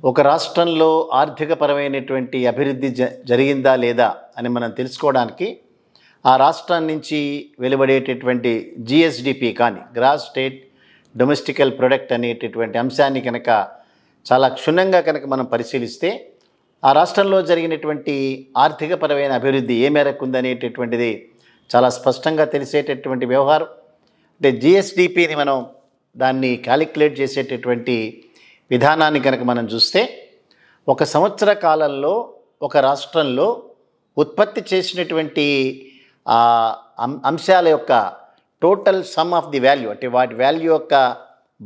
ఒక రాష్ట్రంలో ఆర్థికపరమైనటువంటి అభివృద్ధి జరిగిందా లేదా అని మనం తెలుసుకోవడానికి ఆ రాష్ట్రం నుంచి వెలువడేటటువంటి జిఎస్డిపి కానీ గ్రాస్ స్టేట్ డొమెస్టికల్ ప్రొడక్ట్ అనేటటువంటి అంశాన్ని కనుక చాలా క్షుణ్ణంగా కనుక మనం పరిశీలిస్తే ఆ రాష్ట్రంలో జరిగినటువంటి ఆర్థికపరమైన అభివృద్ధి ఏ మేరకు ఉందనేటటువంటిది చాలా స్పష్టంగా తెలిసేటటువంటి వ్యవహారం. అంటే జిఎస్డిపిని మనం దాన్ని క్యాలిక్యులేట్ చేసేటటువంటి విధానాన్ని కనుక మనం చూస్తే ఒక సంవత్సర కాలంలో ఒక రాష్ట్రంలో ఉత్పత్తి చేసినటువంటి అంశాల యొక్క total some of the value, అంటే వాటి వాల్యూ యొక్క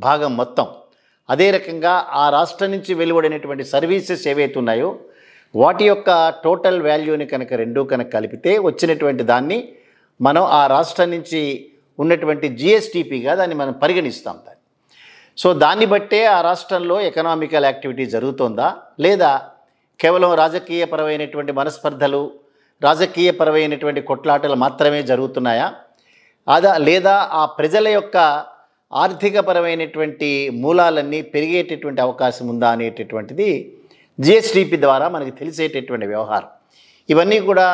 భాగం మొత్తం, అదే రకంగా ఆ రాష్ట్రం నుంచి వెలువడినటువంటి సర్వీసెస్ ఏవైతే ఉన్నాయో వాటి యొక్క టోటల్ వాల్యూని కనుక రెండూ కనుక కలిపితే వచ్చినటువంటి దాన్ని మనం ఆ రాష్ట్రం నుంచి ఉన్నటువంటి జిఎస్డిపిగా దాన్ని మనం పరిగణిస్తాం. సో దాన్ని బట్టే ఆ రాష్ట్రంలో ఎకనామికల్ యాక్టివిటీ జరుగుతుందా లేదా కేవలం రాజకీయపరమైనటువంటి మనస్పర్ధలు, రాజకీయపరమైనటువంటి కొట్లాటలు మాత్రమే జరుగుతున్నాయా, లేదా ఆ ప్రజల యొక్క ఆర్థికపరమైనటువంటి మూలాలన్నీ పెరిగేటటువంటి అవకాశం ఉందా అనేటటువంటిది జిఎస్డిపి ద్వారా మనకి తెలిసేటటువంటి వ్యవహారం. ఇవన్నీ కూడా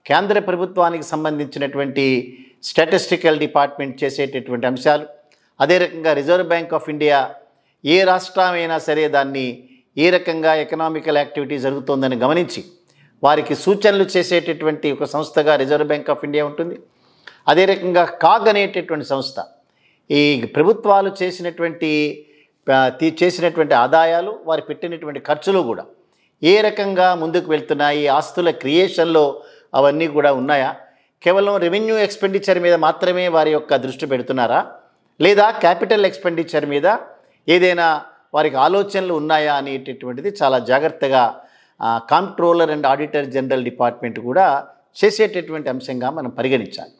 కేంద్ర ప్రభుత్వానికి సంబంధించినటువంటి స్టాటిస్టికల్ డిపార్ట్మెంట్ చేసేటటువంటి అంశాలు. అదే రకంగా రిజర్వ్ బ్యాంక్ ఆఫ్ ఇండియా ఏ రాష్ట్రమైనా సరే దాన్ని ఏ రకంగా ఎకనామికల్ యాక్టివిటీ జరుగుతుందని గమనించి వారికి సూచనలు చేసేటటువంటి ఒక సంస్థగా రిజర్వ్ బ్యాంక్ ఆఫ్ ఇండియా ఉంటుంది. అదే రకంగా కాగ్ అనేటటువంటి సంస్థ ఈ ప్రభుత్వాలు చేసినటువంటి ఆదాయాలు, వారు పెట్టినటువంటి ఖర్చులు కూడా ఏ రకంగా ముందుకు వెళ్తున్నాయి, ఆస్తుల క్రియేషన్లో అవన్నీ కూడా ఉన్నాయా, కేవలం రెవెన్యూ ఎక్స్పెండిచర్ మీద మాత్రమే వారి యొక్క దృష్టి పెడుతున్నారా, లేదా క్యాపిటల్ ఎక్స్పెండిచర్ మీద ఏదైనా వారికి ఆలోచనలు ఉన్నాయా అనేటటువంటిది చాలా జాగ్రత్తగా comptroller and auditor general department కూడా చేసేటటువంటి అంశంగా మనం పరిగణించాలి.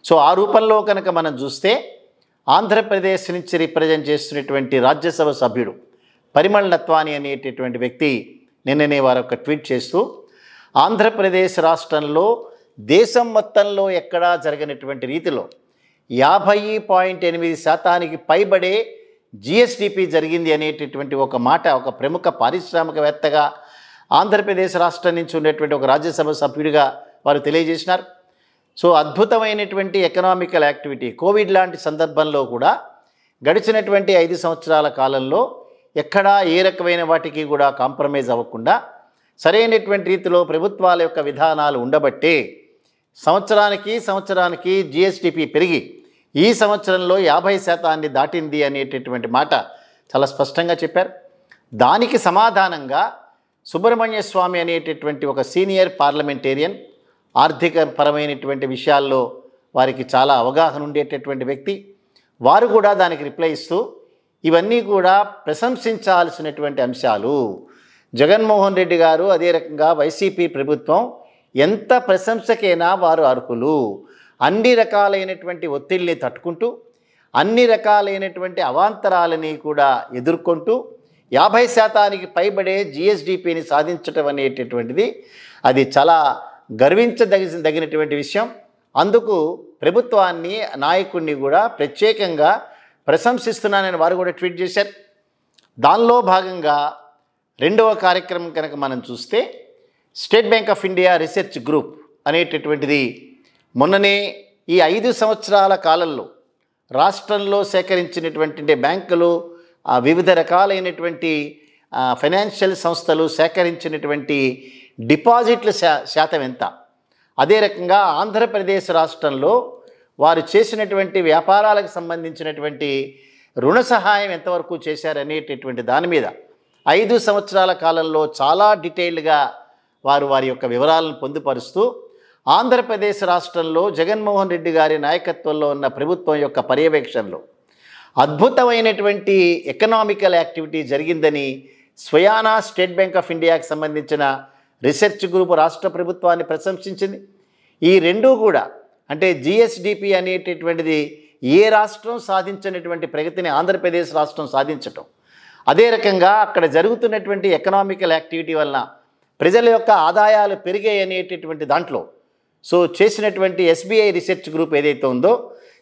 సో ఆ రూపంలో కనుక మనం చూస్తే ఆంధ్రప్రదేశ్ నుంచి రిప్రజెంట్ చేస్తున్నటువంటి రాజ్యసభ సభ్యుడు పరిమళ్ నత్వాని అనేటటువంటి వ్యక్తి నిన్ననే వారు ఒక ట్వీట్ చేస్తూ ఆంధ్రప్రదేశ్ రాష్ట్రంలో దేశం మొత్తంలో ఎక్కడా జరగనటువంటి రీతిలో 50.8% పైబడే జిఎస్డిపి జరిగింది అనేటటువంటి ఒక మాట ఒక ప్రముఖ పారిశ్రామికవేత్తగా ఆంధ్రప్రదేశ్ రాష్ట్రం నుంచి ఉన్నటువంటి ఒక రాజ్యసభ సభ్యుడిగా వారు తెలియజేసినారు. సో అద్భుతమైనటువంటి ఎకనామికల్ యాక్టివిటీ కోవిడ్ లాంటి సందర్భంలో కూడా గడిచినటువంటి 5 సంవత్సరాల కాలంలో ఎక్కడా ఏ రకమైన వాటికి కూడా కాంప్రమైజ్ అవ్వకుండా సరైనటువంటి రీతిలో ప్రభుత్వాల యొక్క విధానాలు ఉండబట్టే సంవత్సరానికి జిఎస్డిపి పెరిగి ఈ సంవత్సరంలో 50% దాటింది అనేటటువంటి మాట చాలా స్పష్టంగా చెప్పారు. దానికి సమాధానంగా సుబ్రహ్మణ్య స్వామి అనేటటువంటి ఒక సీనియర్ పార్లమెంటేరియన్, ఆర్థిక పరమైనటువంటి విషయాల్లో వారికి చాలా అవగాహన ఉండేటటువంటి వ్యక్తి, వారు కూడా దానికి రిప్లై ఇస్తూ ఇవన్నీ కూడా ప్రశంసించాల్సినటువంటి అంశాలు, జగన్మోహన్ రెడ్డి గారు అదే రకంగా వైసీపీ ప్రభుత్వం ఎంత ప్రశంసకైనా వారు అర్హులు, అన్ని రకాలైనటువంటి ఒత్తిడిని తట్టుకుంటూ అన్ని రకాలైనటువంటి అవాంతరాలని కూడా ఎదుర్కొంటూ 50% పైబడే జిఎస్డిపిని సాధించటం అనేటటువంటిది అది చాలా గర్వించదగినటువంటి విషయం. అందుకు ప్రభుత్వాన్ని, నాయకుడిని కూడా ప్రత్యేకంగా ప్రశంసిస్తున్నానని వారు కూడా ట్వీట్ చేశారు. దానిలో భాగంగా రెండవ కార్యక్రమం కనుక మనం చూస్తే state bank of India research group అనేటటువంటిది మొన్ననే ఈ 5 సంవత్సరాల కాలంలో రాష్ట్రంలో సేకరించినటువంటి బ్యాంకులు, వివిధ రకాలైనటువంటి ఫైనాన్షియల్ సంస్థలు సేకరించినటువంటి డిపాజిట్ల శాతం ఎంత, అదే రకంగా ఆంధ్రప్రదేశ్ రాష్ట్రంలో వారు చేసినటువంటి వ్యాపారాలకు సంబంధించినటువంటి రుణ సహాయం ఎంతవరకు చేశారనేటటువంటి దాని మీద 5 సంవత్సరాల కాలంలో చాలా డీటెయిల్డ్గా వారి యొక్క వివరాలను పొందుపరుస్తూ ఆంధ్రప్రదేశ్ రాష్ట్రంలో జగన్మోహన్ రెడ్డి గారి నాయకత్వంలో ఉన్న ప్రభుత్వం యొక్క పర్యవేక్షణలో అద్భుతమైనటువంటి ఎకనామికల్ యాక్టివిటీ జరిగిందని స్వయానా స్టేట్ బ్యాంక్ ఆఫ్ ఇండియాకి సంబంధించిన రీసెర్చ్ గ్రూప్ రాష్ట్ర ప్రభుత్వాన్ని ప్రశంసించింది. ఈ రెండూ కూడా అంటే జిఎస్డిపి అనేటటువంటిది ఏ రాష్ట్రం సాధించినటువంటి ప్రగతిని ఆంధ్రప్రదేశ్ రాష్ట్రం సాధించటం, అదే రకంగా అక్కడ జరుగుతున్నటువంటి ఎకనామికల్ యాక్టివిటీ వలన ప్రజల యొక్క ఆదాయాలు పెరిగాయి అనేటటువంటి దాంట్లో సో చేసినటువంటి ఎస్బీఐ రీసెర్చ్ గ్రూప్ ఏదైతే ఉందో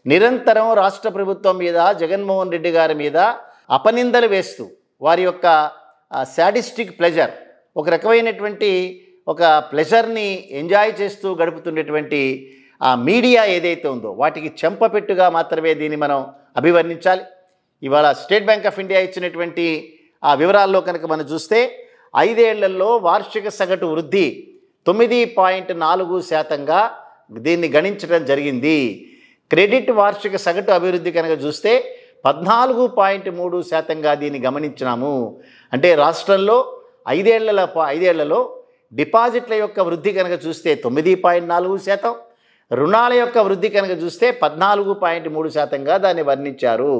నిరంతరం రాష్ట్ర ప్రభుత్వం మీద, జగన్మోహన్ రెడ్డి గారి మీద అపనిందలు వేస్తూ వారి యొక్క శాడిస్టిక్ ప్లెజర్, ఒక రకమైనటువంటి ఒక ప్లెజర్ని ఎంజాయ్ చేస్తూ గడుపుతున్నటువంటి ఆ మీడియా ఏదైతే ఉందో వాటికి చెంపపెట్టుగా మాత్రమే దీన్ని మనం అభివర్ణించాలి. ఇవాళ స్టేట్ బ్యాంక్ ఆఫ్ ఇండియా ఇచ్చినటువంటి ఆ వివరాల్లో కనుక మనం చూస్తే 5 ఏళ్లలో వార్షిక సగటు వృద్ధి 9.4%గా దీన్ని గణించడం జరిగింది. క్రెడిట్ వార్షిక సగటు అభివృద్ధి కనుక చూస్తే 14.3%గా దీన్ని గమనించినాము. అంటే రాష్ట్రంలో 5 ఏళ్లలో డిపాజిట్ల యొక్క వృద్ధి కనుక చూస్తే 9.4%, రుణాల యొక్క వృద్ధి కనుక చూస్తే 14.3%గా దాన్ని వర్ణించారు.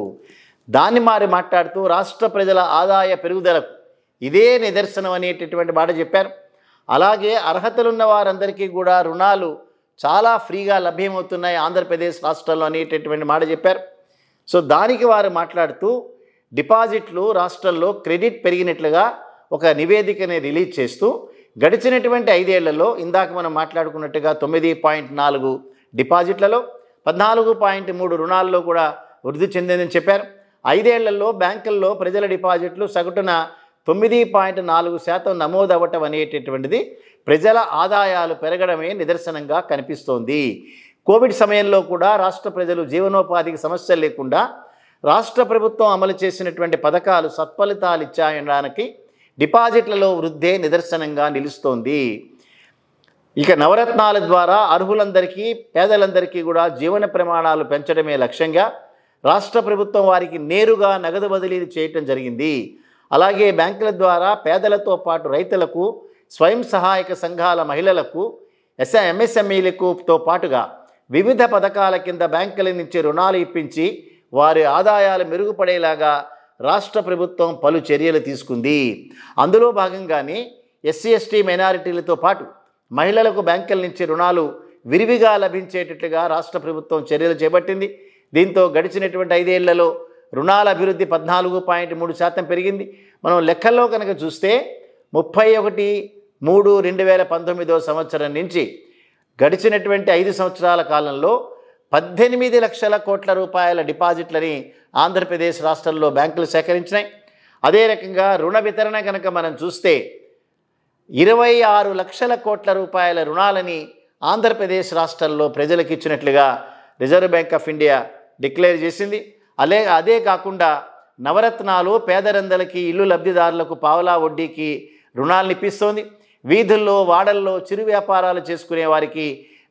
దాన్ని మాట్లాడుతూ రాష్ట్ర ప్రజల ఆదాయ పెరుగుదలకు ఇదే నిదర్శనం అనేటటువంటి మాట చెప్పారు. అలాగే అర్హతలున్న వారందరికీ కూడా రుణాలు చాలా ఫ్రీగా లభ్యమవుతున్నాయి ఆంధ్రప్రదేశ్ రాష్ట్రంలో అనేటటువంటి మాట చెప్పారు. సో దానికి వారు మాట్లాడుతూ డిపాజిట్లు రాష్ట్రంలో క్రెడిట్ పెరిగినట్లుగా ఒక నివేదికని రిలీజ్ చేస్తూ గడిచినటువంటి 5 ఏళ్లలో ఇందాక మనం మాట్లాడుకున్నట్టుగా 9.4 డిపాజిట్లలో 14.3 రుణాల్లో కూడా వృద్ధి చెందిందని చెప్పారు. 5 ఏళ్లలో బ్యాంకుల్లో ప్రజల డిపాజిట్లు సగటున 9.4% నమోదవ్వటం అనేటటువంటిది ప్రజల ఆదాయాలు పెరగడమే నిదర్శనంగా కనిపిస్తోంది. కోవిడ్ సమయంలో కూడా రాష్ట్ర ప్రజలు జీవనోపాధికి సమస్యలు లేకుండా రాష్ట్ర ప్రభుత్వం అమలు చేసినటువంటి పథకాలు సత్ఫలితాలు ఇచ్చాయనడానికి డిపాజిట్లలో వృద్ధే నిదర్శనంగా నిలుస్తోంది. ఇక నవరత్నాల ద్వారా అర్హులందరికీ పేదలందరికీ కూడా జీవన ప్రమాణాలు పెంచడమే లక్ష్యంగా రాష్ట్ర ప్రభుత్వం వారికి నేరుగా నగదు బదిలీలు చేయటం జరిగింది. అలాగే బ్యాంకుల ద్వారా పేదలతో పాటు రైతులకు, స్వయం సహాయక సంఘాల మహిళలకు, ఎంఎస్ఎంఈలకుతో పాటుగా వివిధ పథకాల కింద బ్యాంకుల నుంచి రుణాలు ఇప్పించి వారి ఆదాయాలు మెరుగుపడేలాగా రాష్ట్ర ప్రభుత్వం పలు చర్యలు తీసుకుంది. అందులో భాగంగానే ఎస్సీ ఎస్టీ మైనారిటీలతో పాటు మహిళలకు బ్యాంకుల నుంచి రుణాలు విరివిగా లభించేటట్లుగా రాష్ట్ర ప్రభుత్వం చర్యలు చేపట్టింది. దీంతో గడిచినటువంటి 5 ఏళ్లలో రుణాల అభివృద్ధి 14.3% పెరిగింది. మనం లెక్కల్లో కనుక చూస్తే 31/3/2019 సంవత్సరం నుంచి గడిచినటువంటి 5 సంవత్సరాల కాలంలో 18 లక్షల కోట్ల రూపాయల డిపాజిట్లని ఆంధ్రప్రదేశ్ రాష్ట్రంలో బ్యాంకులు సేకరించినాయి. అదే రకంగా రుణ వితరణ కనుక మనం చూస్తే 26 లక్షల కోట్ల రూపాయల రుణాలని ఆంధ్రప్రదేశ్ రాష్ట్రంలో ప్రజలకు ఇచ్చినట్లుగా reserve bank of India declare చేసింది. అదే కాకుండా నవరత్నాలు పేదరందరికీ, ఇల్లు లబ్ధిదారులకు పావలా వడ్డీకి రుణాలను ఇప్పిస్తోంది. వీధుల్లో వాడల్లో చిరు వ్యాపారాలు చేసుకునే వారికి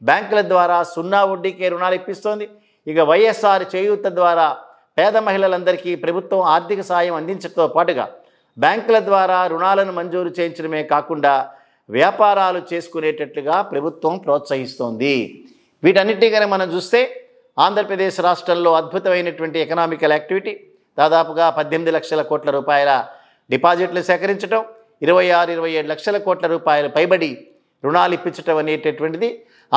బ్యాంకుల ద్వారా 0 వడ్డీకే రుణాలు ఇప్పిస్తోంది. ఇక వైఎస్ఆర్ చేయూత ద్వారా పేద మహిళలందరికీ ప్రభుత్వం ఆర్థిక సాయం అందించడంతో పాటుగా బ్యాంకుల ద్వారా రుణాలను మంజూరు చేయించడమే కాకుండా వ్యాపారాలు చేసుకునేటట్లుగా ప్రభుత్వం ప్రోత్సహిస్తోంది. వీటన్నిటికీ మనం చూస్తే ఆంధ్రప్రదేశ్ రాష్ట్రంలో అద్భుతమైనటువంటి ఎకనామికల్ యాక్టివిటీ, దాదాపుగా 18 లక్షల కోట్ల రూపాయల డిపాజిట్లు సేకరించడం, 26-27 లక్షల కోట్ల రూపాయల పైబడి రుణాలు ఇప్పించడం అనేటటువంటిది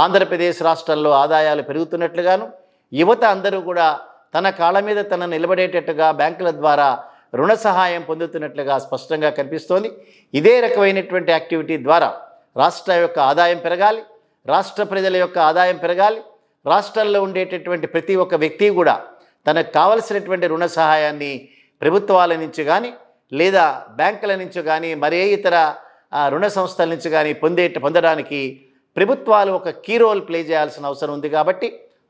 ఆంధ్రప్రదేశ్ రాష్ట్రంలో ఆదాయాలు పెరుగుతున్నట్లుగాను, యువత అందరూ కూడా తన కాళ్ళ మీద తన నిలబడేటట్టుగా బ్యాంకుల ద్వారా రుణ సహాయం పొందుతున్నట్లుగా స్పష్టంగా కనిపిస్తోంది. ఇదే రకమైనటువంటి యాక్టివిటీ ద్వారా రాష్ట్ర యొక్క ఆదాయం పెరగాలి, రాష్ట్ర ప్రజల యొక్క ఆదాయం పెరగాలి. రాష్ట్రంలో ఉండేటటువంటి ప్రతి ఒక్క వ్యక్తి కూడా తనకు కావలసినటువంటి రుణ సహాయాన్ని ప్రభుత్వాల నుంచి కానీ లేదా బ్యాంకుల నుంచి కానీ మరే ఇతర రుణ సంస్థల నుంచి కానీ పొందడానికి ప్రభుత్వాలు ఒక కీ రోల్ ప్లే చేయాల్సిన అవసరం ఉంది. కాబట్టి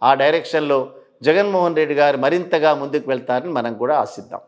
ఆ డైరెక్షన్లో జగన్మోహన్ రెడ్డి గారు మరింతగా ముందుకు వెళ్తారని మనం కూడా ఆశిద్దాం.